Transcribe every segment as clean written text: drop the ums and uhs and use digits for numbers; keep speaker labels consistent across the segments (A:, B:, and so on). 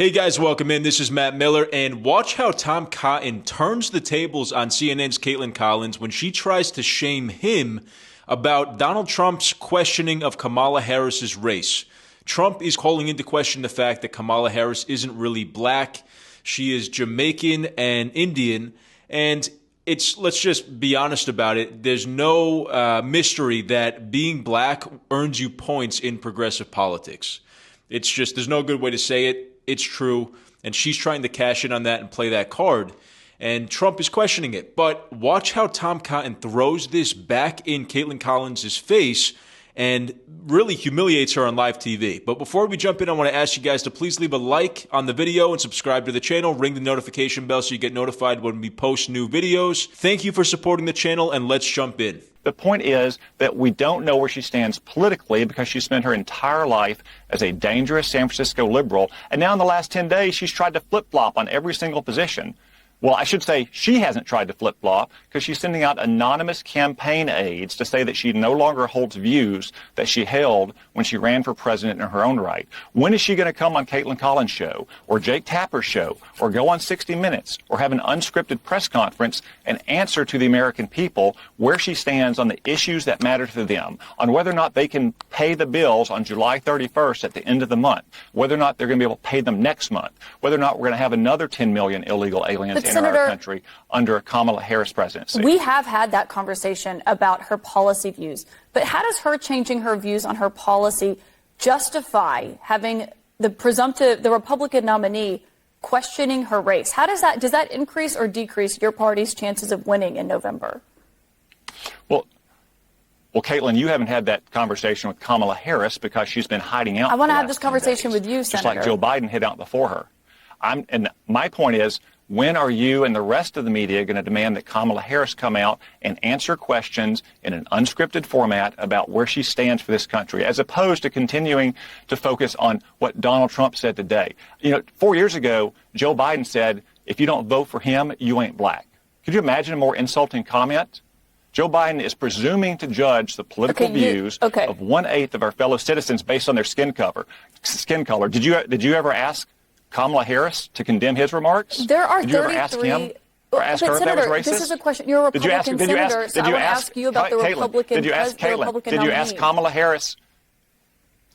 A: Hey guys, welcome in. This is Matt Miller, and watch how Tom Cotton turns the tables on CNN's Kaitlan Collins when she tries to shame him about Donald Trump's questioning of Kamala Harris's race. Trump is calling into question the fact that Kamala Harris isn't really black. She is Jamaican and Indian, and let's just be honest about it. There's no mystery that being black earns you points in progressive politics. There's no good way to say it. It's true, and she's trying to cash in on that and play that card, and Trump is questioning it. But watch how Tom Cotton throws this back in Kaitlan Collins' face and really humiliates her on live TV. But before we jump in, I want to ask you guys to please leave a like on the video and subscribe to the channel. Ring the notification bell so you get notified when we post new videos. Thank you for supporting the channel, and let's jump in.
B: The point is that we don't know where she stands politically because she spent her entire life as a dangerous San Francisco liberal, and now in the last 10 days she's tried to flip-flop on every single position. Well, I should say she hasn't tried to flip-flop because she's sending out anonymous campaign aides to say that she no longer holds views that she held when she ran for president in her own right. When is she going to come on Kaitlan Collins' show or Jake Tapper's show or go on 60 Minutes or have an unscripted press conference and answer to the American people where she stands on the issues that matter to them, on whether or not they can pay the bills on July 31st at the end of the month, whether or not they're going to be able to pay them next month, whether or not we're going to have another 10 million illegal aliens in our country under a Kamala Harris presidency.
C: We have had that conversation about her policy views, but how does her changing her views on her policy justify having the Republican nominee questioning her race? Does that increase or decrease your party's chances of winning in November?
B: Well, Kaitlan, you haven't had that conversation with Kamala Harris because she's been hiding out.
C: I want to have this conversation with you, Senator.
B: Just like Joe Biden hid out before her. And my point is, when are you and the rest of the media going to demand that Kamala Harris come out and answer questions in an unscripted format about where she stands for this country, as opposed to continuing to focus on what Donald Trump said today? 4 years ago, Joe Biden said, if you don't vote for him, you ain't black. Could you imagine a more insulting comment? Joe Biden is presuming to judge the political views of 1/8 of our fellow citizens based on their skin color. Did you ever ask Kamala Harris to condemn his remarks?
C: There are
B: Did you ever ask him or ask her if that was racist?
C: This is a question. You're a Republican senator, so I want to ask you about the Republican
B: nominee. Did you ask Kamala Harris?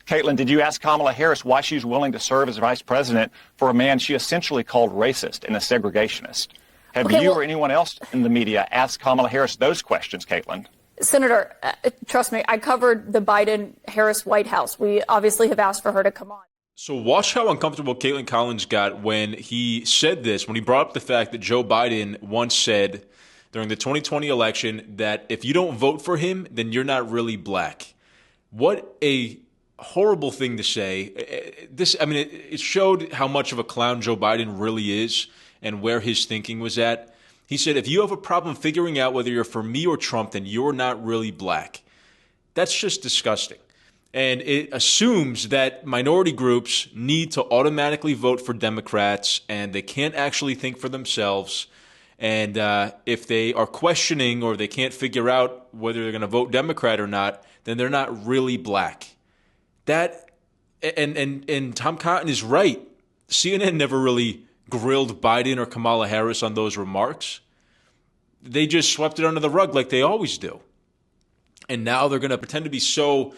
B: Kaitlan, did you ask Kamala Harris why she's willing to serve as vice president for a man she essentially called racist and a segregationist? Have you or anyone else in the media asked Kamala Harris those questions, Kaitlan?
C: Senator, trust me, I covered the Biden-Harris White House. We obviously have asked for her to come on.
A: So watch how uncomfortable Kaitlan Collins got when he said this, when he brought up the fact that Joe Biden once said during the 2020 election that if you don't vote for him, then you're not really black. What a horrible thing to say. It showed how much of a clown Joe Biden really is and where his thinking was at. He said, if you have a problem figuring out whether you're for me or Trump, then you're not really black. That's just disgusting. And it assumes that minority groups need to automatically vote for Democrats and they can't actually think for themselves. And if they are questioning or they can't figure out whether they're going to vote Democrat or not, then they're not really black. And Tom Cotton is right. CNN never really grilled Biden or Kamala Harris on those remarks. They just swept it under the rug like they always do. And now they're going to pretend to be so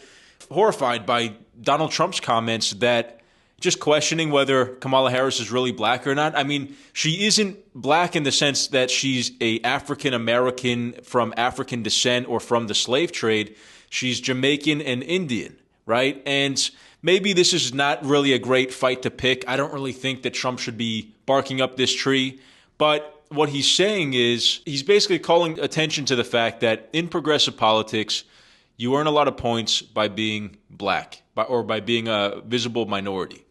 A: horrified by Donald Trump's comments that just questioning whether Kamala Harris is really black or not. I mean, she isn't black in the sense that she's a African American from African descent or from the slave trade. She's Jamaican and Indian, right? And maybe this is not really a great fight to pick. I don't really think that Trump should be barking up this tree. But what he's saying is he's basically calling attention to the fact that in progressive politics, you earn a lot of points by being black or by being a visible minority.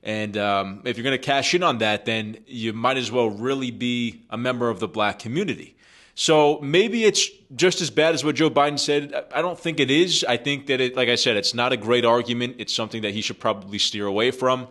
A: And if you're going to cash in on that, then you might as well really be a member of the black community. So maybe it's just as bad as what Joe Biden said. I don't think it is. I think that, like I said, it's not a great argument. It's something that he should probably steer away from.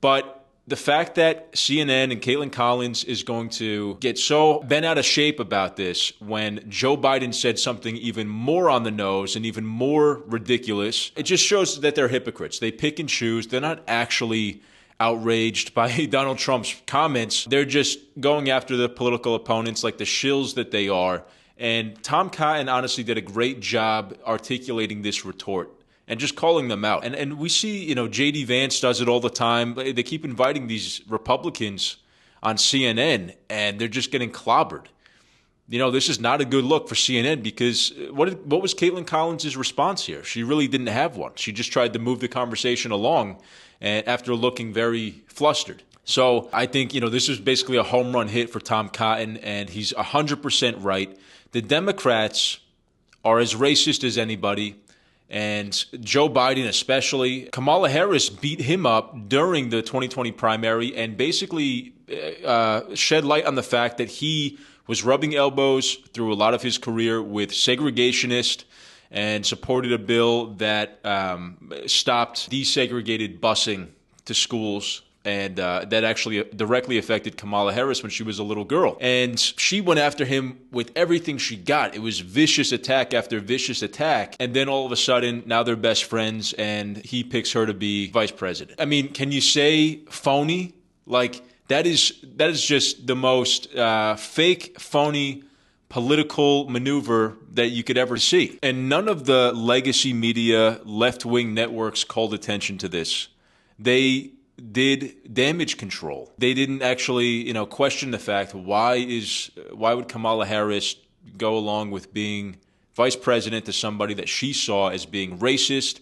A: But the fact that CNN and Kaitlan Collins is going to get so bent out of shape about this when Joe Biden said something even more on the nose and even more ridiculous, it just shows that they're hypocrites. They pick and choose. They're not actually outraged by Donald Trump's comments. They're just going after the political opponents like the shills that they are. And Tom Cotton honestly did a great job articulating this retort and just calling them out. And we see, J.D. Vance does it all the time. They keep inviting these Republicans on CNN, and they're just getting clobbered. This is not a good look for CNN because what was Caitlin Collins' response here? She really didn't have one. She just tried to move the conversation along and after looking very flustered. So I think, this is basically a home run hit for Tom Cotton, and he's 100% right. The Democrats are as racist as anybody, and Joe Biden especially. Kamala Harris beat him up during the 2020 primary and basically shed light on the fact that he was rubbing elbows through a lot of his career with segregationists and supported a bill that stopped desegregated busing to schools. And that actually directly affected Kamala Harris when she was a little girl. And she went after him with everything she got. It was vicious attack after vicious attack. And then all of a sudden, now they're best friends, and he picks her to be vice president. I mean, can you say phony? Like, that is just the most fake, phony political maneuver that you could ever see. And none of the legacy media, left-wing networks called attention to this. They did damage control. They didn't actually, question the fact why would Kamala Harris go along with being vice president to somebody that she saw as being racist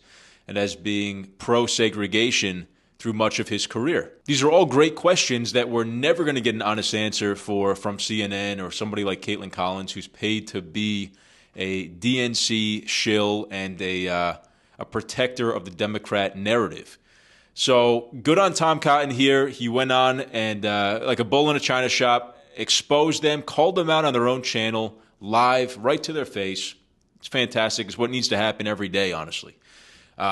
A: and as being pro-segregation through much of his career. These are all great questions that we're never going to get an honest answer from CNN or somebody like Caitlin Collins, who's paid to be a DNC shill and a protector of the Democrat narrative. So good on Tom Cotton here. He went on and, like a bull in a china shop, exposed them, called them out on their own channel, live, right to their face. It's fantastic. It's what needs to happen every day, honestly.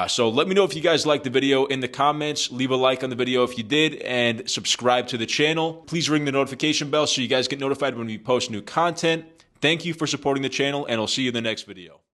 A: So let me know if you guys liked the video in the comments. Leave a like on the video if you did, and subscribe to the channel. Please ring the notification bell so you guys get notified when we post new content. Thank you for supporting the channel, and I'll see you in the next video.